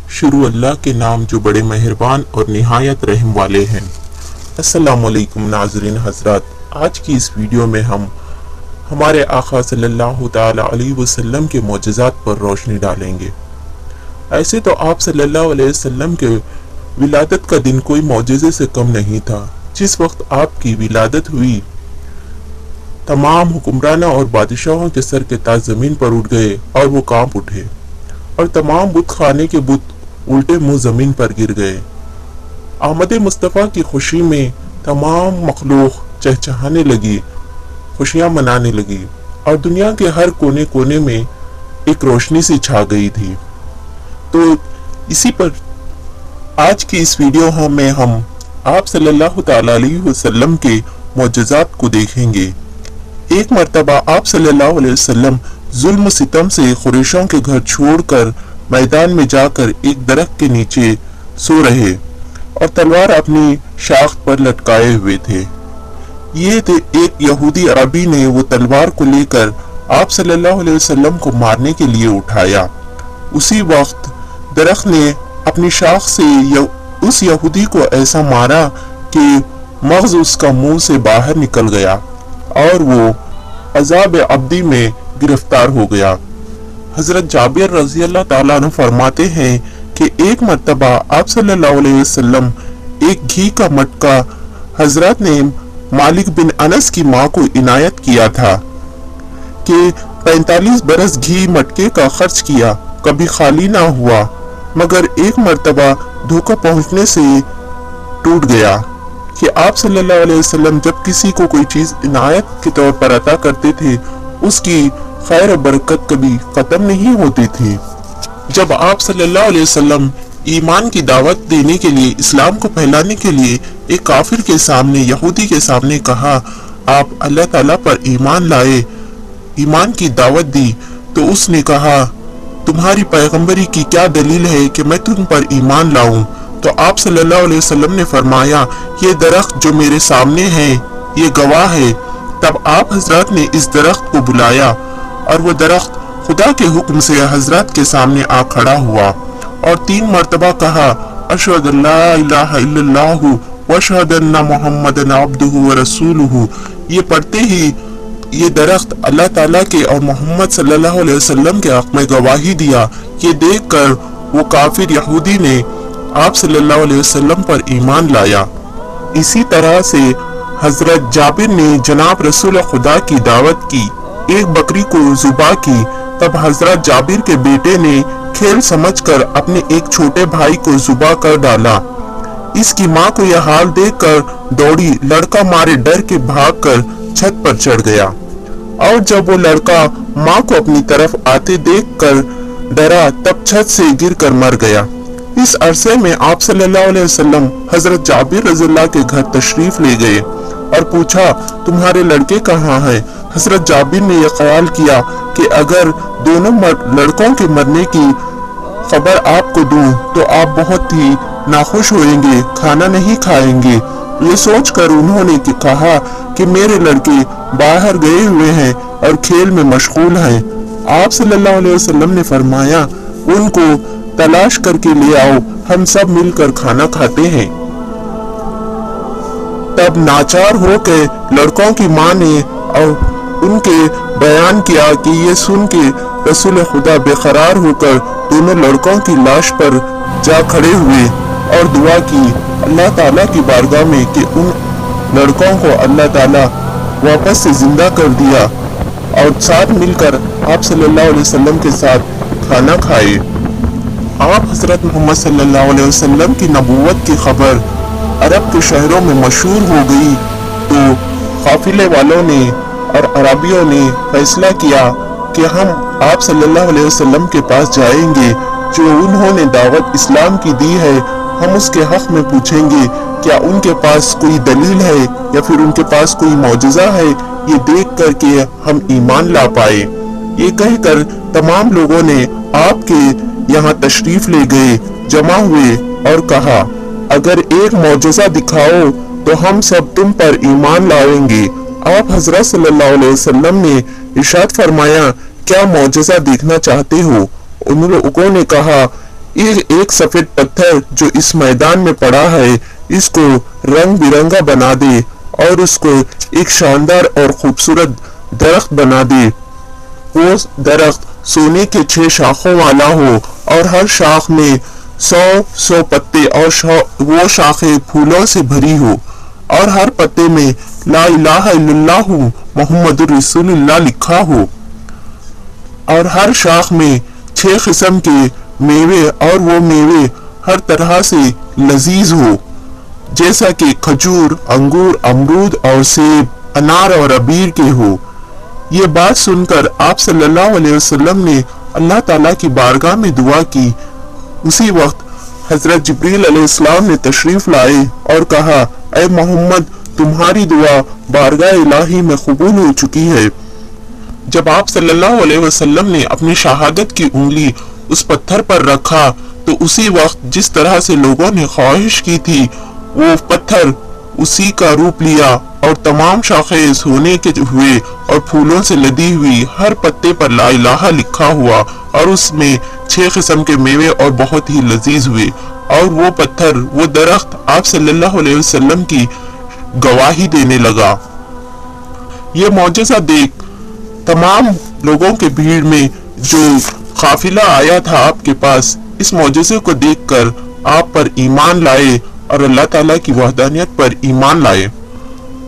शुरू अल्लाह के नाम जो बड़े मेहरबान और निहायत रहम वाले हैं। अस्सलाम वालेकुम नाज़रीन हज़रात, आज की इस वीडियो में हम हमारे आका सल्लल्लाहु ताला अलैहि वसल्लम के मोजज़ात पर रोशनी डालेंगे। ऐसे तो आप सल्लल्लाहु अलैहि वसल्लम के विलादत का दिन कोई मोजज़े से कम नहीं था। जिस वक्त आपकी विलादत हुई, तमाम हुक्मराना और बादशाहों के सर के ताज जमीन पर उठ गए और वो कांप उठे, और तमाम बुत खाने के बुत उल्टे मुंह जमीन पर गिर गए। आमद मुस्तफ़ा की खुशी में तमाम मखलूक चहचहाने लगी, खुशियां मनाने लगी, और दुनिया के हर कोने कोने में एक रोशनी सी छा गई थी। तो इसी पर आज की इस वीडियो में हम आप सल्लल्लाहु ताला अलैहि वसल्लम के मोजज़ात को देखेंगे। एक मर्तबा आप सल्लल्लाहु अलैहि वसल्लम जुल्म सितम से कुरैशों के घर छोड़कर मैदान में जाकर एक दरख्त के नीचे सो रहे और तलवार अपनी शाख पर लटकाए हुए थे। एक यहूदी अरबी ने वो तलवार को लेकर आप सल्लल्लाहु अलैहि वसल्लम को मारने के लिए उठाया। उसी वक्त दरख्त ने अपनी शाख से उस यहूदी को ऐसा मारा कि मग़ज़ उसका मुंह से बाहर निकल गया और वो अज़ाब अब्दी में गिरफ्तार हो गया। हजरत जाबिर रज़ी अल्लाह ताला अन्हु फरमाते हैं कि एक मर्तबा आप सल्लल्लाहु अलैहि वसल्लम एक घी का मटका हजरत ने मालिक बिन अनस की माँ को इनायत किया था कि 45 बरस घी मटके का खर्च किया, कभी खाली ना हुआ, मगर एक मर्तबा धोखा पहुंचने से टूट गया कि आप सल्लल्लाहु अलैहि वसल्लम जब किसी को कोई चीज इनायत के तौर पर अता करते थे, उसकी खैर और बरकत कभी खत्म नहीं होती थी। जब आप सल्लल्लाहु अलैहि वसल्लम ईमान की दावत देने के लिए, इस्लाम को फैलाने के लिए एक काफिर के सामने, यहूदी के सामने कहा, आप अल्लाह ताला पर ईमान लाए, ईमान की दावत दी, तो उसने कहा, तुम्हारी पैगंबरी की क्या दलील है कि मैं तुम पर ईमान लाऊं? तो आप सल्लल्लाहु अलैहि वसल्लम ने फरमाया, ये दरख्त जो मेरे सामने है ये गवाह है। तब आप हजरत ने इस दरख्त को बुलाया और वो दरख्त खुदा के हुक्म से हजरत के सामने आ खड़ा हुआ और 3 मर्तबा कहा, अशहदु अल्ला इलाहा इल्लल्लाहु व अशहदु अन्ना मुहम्मदन अब्दुहु व रसूलुहु। ये पढ़ते ही ये दरख्त अल्लाह ताला के और मोहम्मद सल्लल्लाहु अलैहि वसल्लम के हक में गवाही दिया। ये देखकर वो काफिर यहूदी ने आप सल्लल्लाहु अलैहि वसल्लम पर ईमान लाया। इसी तरह से हजरत जाबिर ने जनाब रसूल खुदा की दावत की, एक बकरी को ज़ुबा की। तब हजरत जाबिर के बेटे ने खेल समझकर अपने एक छोटे भाई को ज़ुबा कर डाला। इसकी माँ को यह हाल देखकर दौड़ी, लड़का मारे डर के भागकर छत पर चढ़ गया, और जब वो लड़का माँ को अपनी तरफ आते देखकर डरा, तब छत से गिरकर मर गया। इस अरसे में आप सल्लल्लाहु अलैहि वसल्लम हजरत जाबिर रज़ियल्लाहु के घर तशरीफ ले गए और पूछा, तुम्हारे लड़के कहाँ हैं? हजरत जाबिर ने यह ख्याल किया कि अगर दोनों लड़कों के मरने की खबर आपको दूं तो आप बहुत ही नाखुश होंगे, खाना नहीं खाएंगे। ये सोचकर उन्होंने कहा कि मेरे लड़के बाहर गए हुए हैं और खेल में मशगूल हैं। आप सल्लल्लाहु अलैहि वसल्लम ने फरमाया, उनको तलाश करके ले आओ, हम सब मिलकर खाना खाते हैं। तब नाचार होकर लड़कों की माँ ने और उनके बयान किया कि ये सुन के रसूल खुदा बेकरार होकर दोनों लड़कों की लाश पर जा खड़े हुए और दुआ की अल्लाह ताला की बारगाह में कि उन लड़कों को अल्लाह ताला वापस से जिंदा कर दिया और साथ मिलकर आप सल्लल्लाहु अलैहि वसल्लम के साथ खाना खाए। आप हजरत मोहम्मद सल्लल्लाहु अलैहि वसल्लम की नबूवत की खबर अरब के शहरों में मशहूर हो गई, तो काफिले वालों ने और अरबियों ने फैसला किया कि हम आप सल्लल्लाहु अलैहि वसल्लम के पास जाएंगे, जो उन्होंने दावत इस्लाम की दी है, हम उसके हक में पूछेंगे क्या उनके पास कोई दलील है या फिर उनके पास कोई मौजज़ा है, ये देख कर के हम ईमान ला पाए। ये कहकर तमाम लोगों ने आपके यहाँ तशरीफ ले गए, जमा हुए और कहा, अगर एक मौजज़ा दिखाओ तो हम सब तुम पर ईमान लाएंगे। आप हजरत सल्लल्लाहु अलैहि वसल्लम ने इरशाद फरमाया, क्या मौजज़ा देखना चाहते हो? उन लोगों ने कहा एक सफेद पत्थर जो इस मैदान में पड़ा है इसको रंग बिरंगा बना दे और उसको एक शानदार और खूबसूरत दरख्त बना दे। वो दरख्त सोने के 6 शाखों वाला हो और हर शाख में 100 पत्ते और वो शाखें फूलों से भरी हो और हर पत्ते में ला इलाहा इल्लल्लाहु मुहम्मदुर रसूलुल्लाह लिखा हो और हर शाख में 6 किस्म के मेवे और वो मेवे हर तरह से लजीज हो, जैसा कि खजूर, अंगूर, अमरूद और सेब, अनार और अबीर के हो। ये बात सुनकर आप सल्लल्लाहु अलैहि वसल्लम ने अल्लाह ताला की बारगाह में दुआ की। उसी वक्त हजरत जिब्रील अलैहिस्सलाम ने तशरीफ लाए और कहा, ऐ मोहम्मद, तुम्हारी दुआ बारगाह इलाही में कबूल हो चुकी है। जब आप सल्लल्लाहु अलैहि वसल्लम ने अपनी शहादत की उंगली उस पत्थर पर रखा तो उसी वक्त जिस तरह से लोगों ने ख्वाहिश की थी वो पत्थर उसी का रूप लिया और तमाम शाखें सोने के हुए और फूलों से लदी हुई, हर पत्ते पर ला इलाहा लिखा हुआ और उसमें 6 किस्म के मेवे और बहुत ही लजीज हुए। और वो पत्थर, वो दरख्त आप सल्लल्लाहु अलैहि वसल्लम की गवाही देने लगा। ये मौजज़ा देख तमाम लोगों के भीड़ में जो काफिला आया था आपके पास, इस मौजज़े को देखकर आप पर ईमान लाए और अल्लाह ताला की वहदानियत पर ईमान लाए।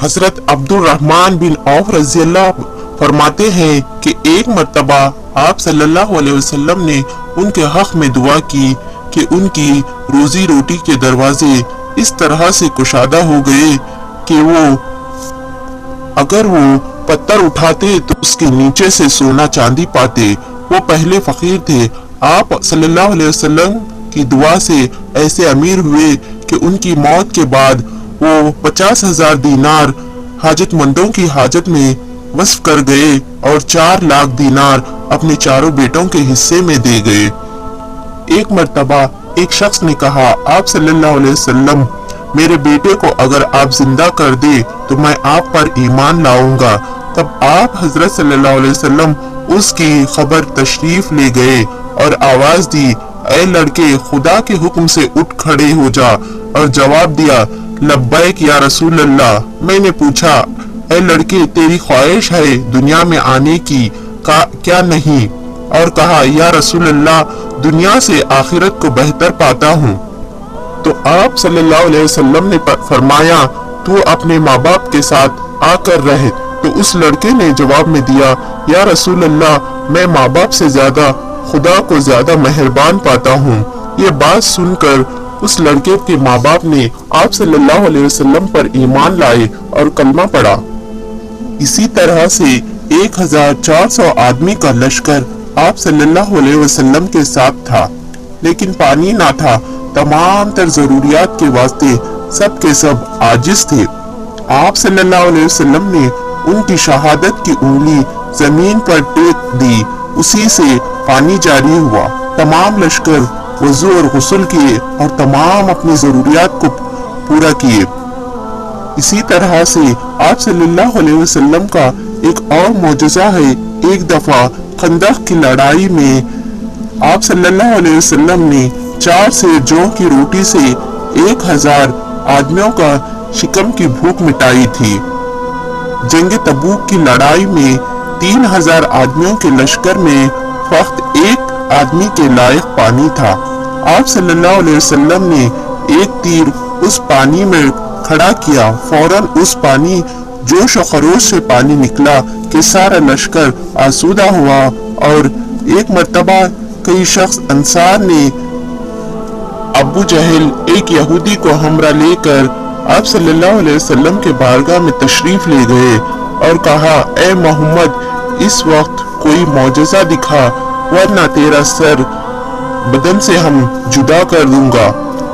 हजरत अब्दुल रहमान बिन औफ रज़ियल्लाहु फरमाते हैं कि एक मर्तबा आप सल्लल्लाहु अलैहि वसल्लम ने उनके हक में दुआ की कि उनकी रोजी रोटी के दरवाजे इस तरह से कुशादा हो गए कि अगर वो पत्थर उठाते तो उसके नीचे से सोना चांदी पाते। वो पहले फकीर थे। आप सल्लल्लाहु अलैहि वसल्लम की दुआ से ऐसे अमीर हुए कि उनकी मौत के बाद वो 50,000 दीनार हाजतमंदों की हाजत में वस्फ कर गए और 4 लाख दीनार अपने चारों बेटों के हिस्से में दे गए। एक मर्तबा एक शख्स ने कहा, आप सल्लल्लाहु अलैहि वसल्लम, मेरे बेटे को अगर आप जिंदा कर दे तो मैं आप पर ईमान लाऊंगा। तब आप हजरत सल्लल्लाहु अलैहि वसल्लम उसकी खबर तशरीफ ले गए और आवाज दी, ऐ लड़के, खुदा के हुक्म से उठ खड़े हो जा। और जवाब दिया, लब्बैक या रसूल अल्लाह। मैंने पूछा, ऐ लड़के, तेरी ख्वाहिश है दुनिया में आने की क्या नहीं? और कहा, या रसूल अल्लाह, दुनिया से आखिरत को बेहतर पाता हूँ। तो आप सल्लल्लाहु अलैहि वसल्लम ने फरमाया, तू अपने माँ बाप के साथ आकर रहे। तो उस लड़के ने जवाब में दिया, या रसूल अल्लाह, मैं माँ बाप से ज्यादा खुदा को ज्यादा मेहरबान पाता हूँ। ये बात सुनकर उस लड़के के माँ बाप ने आप सल्लल्लाहु अलैहि वसल्लम पर ईमान लाए और कलमा पढ़ा। इसी तरह से 1400 आदमी का लश्कर आप सल्लल्लाहु अलैहि वसल्लम के साथ था, लेकिन पानी ना था। तमाम तर जरूरियात के वास्ते सब के सब आजिज थे। आप सल्लल्लाहु अलैहि वसल्लम ने उनकी शहादत की उंगली जमीन पर टेक दी, उसी से पानी जारी हुआ। तमाम लश्कर वजू और गुस्ल किए और तमाम अपनी जरूरियात को पूरा किए। इसी तरह से आप सल्लल्लाहु अलैहि वसल्लम का एक और मौजज़ा है। एक दफा खंदक की लड़ाई में आप सल्लल्लाहु अलैहि वसल्लम ने 4 सेर जौ की रोटी से 1000 आदमियों का शिकम की भूख मिटाई थी। जंग तबूक की लड़ाई में 3000 आदमियों के लश्कर में फक्त एक आदमी के लायक पानी था। आप सल्लल्लाहु अलैहि वसल्लम ने एक तीर उस पानी में खड़ा किया, फौरन उस पानी जोश और खरोश से पानी निकला कि सारा लश्कर आसूदा हुआ। और एक मर्तबा कई शख्स अंसार ने अबू जहल एक यहूदी को हमरा लेकर आप सल्लल्लाहु अलैहि वसल्लम के बारगाह में तशरीफ ले गए और कहा, ए मोहम्मद, इस वक्त कोई मौजज़ा दिखा वरना तेरा सर बदन से हम जुदा कर दूंगा।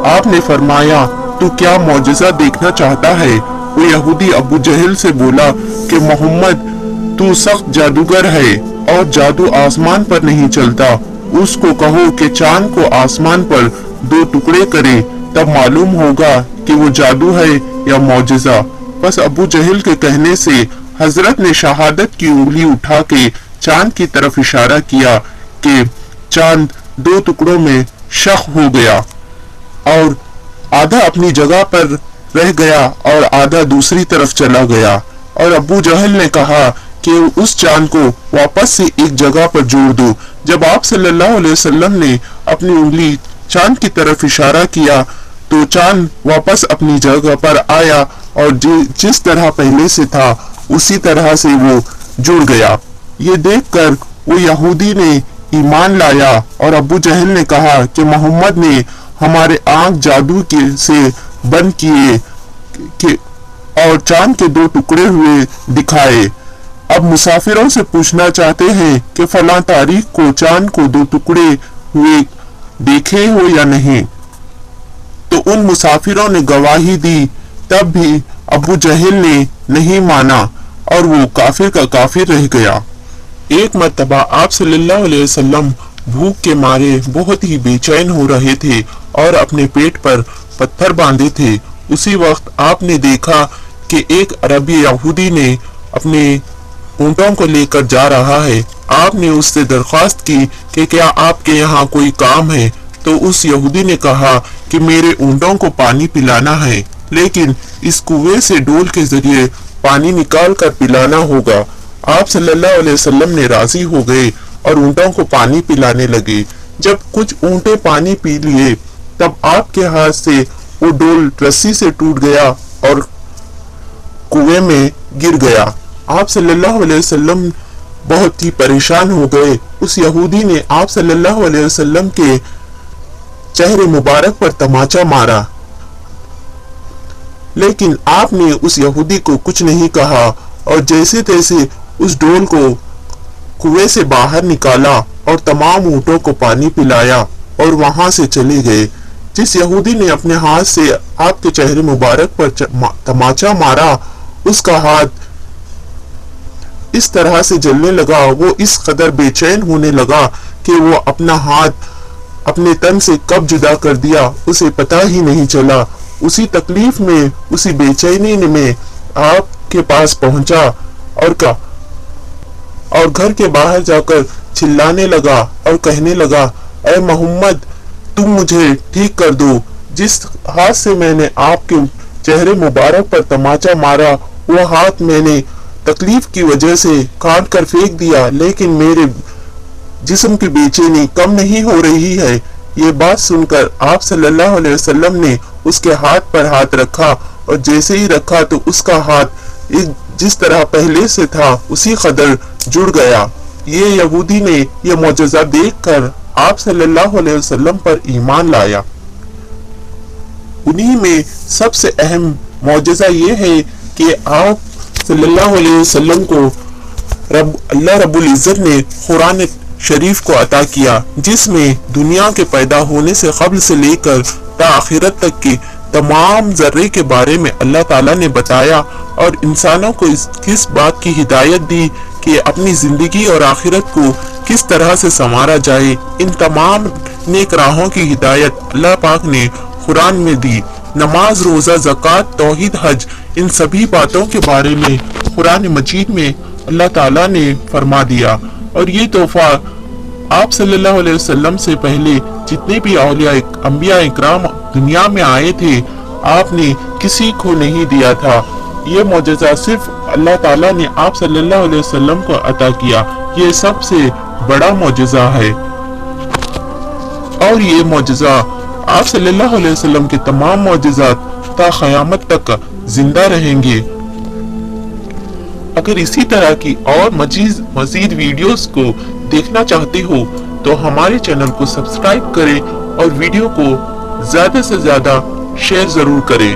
आपने फरमाया, तू क्या मौजज़ा देखना चाहता है? वो यहूदी अबू जहल से बोला कि मोहम्मद, तू सख्त जादूगर है और जादू आसमान पर नहीं चलता। उसको कहो कि चांद को आसमान पर 2 टुकड़े करे, तब मालूम होगा कि वो जादू है या मौजज़ा। बस अबू जहल के कहने से हजरत ने शहादत की उंगली उठा के चांद की तरफ इशारा किया कि चांद 2 टुकड़ों में शक हो गया और आधा अपनी जगह पर रह गया और आधा दूसरी तरफ चला गया। और अबू जहल ने कहा कि उस चांद को वापस से एक जगह पर जोड़ दो। जब आप सल्लल्लाहु अलैहि वसल्लम ने अपनी उंगली चांद की तरफ इशारा किया तो चांद वापस अपनी जगह पर आया और जिस तरह पहले से था उसी तरह से वो जुड़ गया। ये देखकर वो यहूदी ने ईमान लाया और अबू जहल ने कहा कि मोहम्मद ने हमारे आंख जादू से बंद किए और चांद के दो टुकड़े हुए दिखाए। अब मुसाफिरों से पूछना चाहते हैं कि फलां तारीख को चांद को दो टुकड़े हुए देखे हो या नहीं। तो उन मुसाफिरों ने गवाही दी, तब भी अबू जहल ने नहीं माना और वो काफिर का काफिर रह गया। एक मर्तबा आप सल्लल्लाहु अलैहि वसल्लम भूख के मारे बहुत ही बेचैन हो रहे थे और अपने पेट पर पत्थर बांधे थे। उसी वक्त आपने देखा कि एक अरबी यहूदी ने अपने ऊंटों को लेकर जा रहा है। आपने उससे दरख्वास्त की कि क्या आपके यहाँ कोई काम है? तो उस यहूदी ने कहा कि मेरे ऊंटों को पानी पिलाना है, लेकिन इस कुएं से डोल के जरिए पानी निकाल कर पिलाना होगा। आप सल्लल्लाहु अलैहि वसल्लम ने राजी हो गए और ऊंटों को पानी पिलाने लगे। जब कुछ ऊंटे पानी पी लिए तब आपके हाथ से वो डोल रस्सी से टूट गया और कुएं में गिर गया। आप सल्लल्लाहु अलैहि वसल्लम बहुत ही परेशान हो गए। उस यहूदी ने आप सल्लल्लाहु अलैहि वसल्लम के चेहरे मुबारक पर तमाचा मारा, लेकिन आपने उस यहूदी को कुछ नहीं कहा और जैसे तैसे उस डोल को कुएं से बाहर निकाला और तमाम ऊंटों को पानी पिलाया और वहां से चले गए। जिस यहूदी ने अपने हाथ से आपके चेहरे मुबारक पर तमाचा मारा, उसका हाथ इस तरह से जलने लगा, वो इस कदर बेचैन होने लगा कि वो अपना हाथ अपने तन से कब जुदा कर दिया उसे पता ही नहीं चला। उसी तकलीफ में, उसी बेचैनी में आपके पास पहुंचा और घर के बाहर जाकर चिल्लाने लगा और कहने लगा, ऐ मोहम्मद, तुम मुझे ठीक कर दो। जिस हाथ से मैंने आपके चेहरे मुबारक पर तमाचा मारा, वो हाथ मैंने तकलीफ की वजह से काट कर फेंक दिया, लेकिन मेरे जिस्म की बेचैनी कम नहीं हो रही है। ये बात सुनकर आप सल्लल्लाहु अलैहि वसल्लम ने उसके हाथ पर हाथ रखा और जैसे ही रखा तो उसका हाथ जिस तरह पहले से था उसी कदर जुड़ गया। ये यहूदी ने यह मौजज़ा देखकर आप सल्लल्लाहु अलैहि वसल्लम पर ईमान लाया। उन्हीं में सबसे अहम मौजज़ा ये है कि आप सल्लल्लाहु अलैहि वसल्लम को अल्लाह रब्बुल इज्जत ने कुरान शरीफ को अता किया, जिसमें दुनिया के पैदा होने से कब्ल से लेकर ता आखिरत तक की तमाम जर्रे के बारे में अल्लाह ताला ने बताया और इंसानों को किस बात की हिदायत दी कि अपनी जिंदगी और आखिरत को किस तरह से संवारा जाए। इन तमाम नेक राहों की हिदायत अल्लाह पाक ने कुरान में दी। नमाज, रोजा, ज़कात, तौहीद, हज, इन सभी बातों के बारे में कुरान मजीद में अल्लाह ताला ने फरमा दिया। और ये तोहफा आप सल्लल्लाहु अलैहि वसल्लम से पहले जितने भी औलिया अंबिया इकराम दुनिया में आए थे, आपने किसी को नहीं दिया था। ये मौजज़ा सिर्फ अल्लाह ताला ने आप सल्लल्लाहु अलैहि वसल्लम को अता किया। ये सबसे बड़ा मौजज़ा है और ये मौजज़ा आप सल्लल्लाहु अलैहि वसल्लम के तमाम मौजज़ात ता क़यामत तक जिंदा रहेंगे। अगर इसी तरह की और मजीद वीडियोस को देखना चाहते हो तो हमारे चैनल को सब्सक्राइब करें और वीडियो को ज्यादा से ज्यादा शेयर जरूर करें।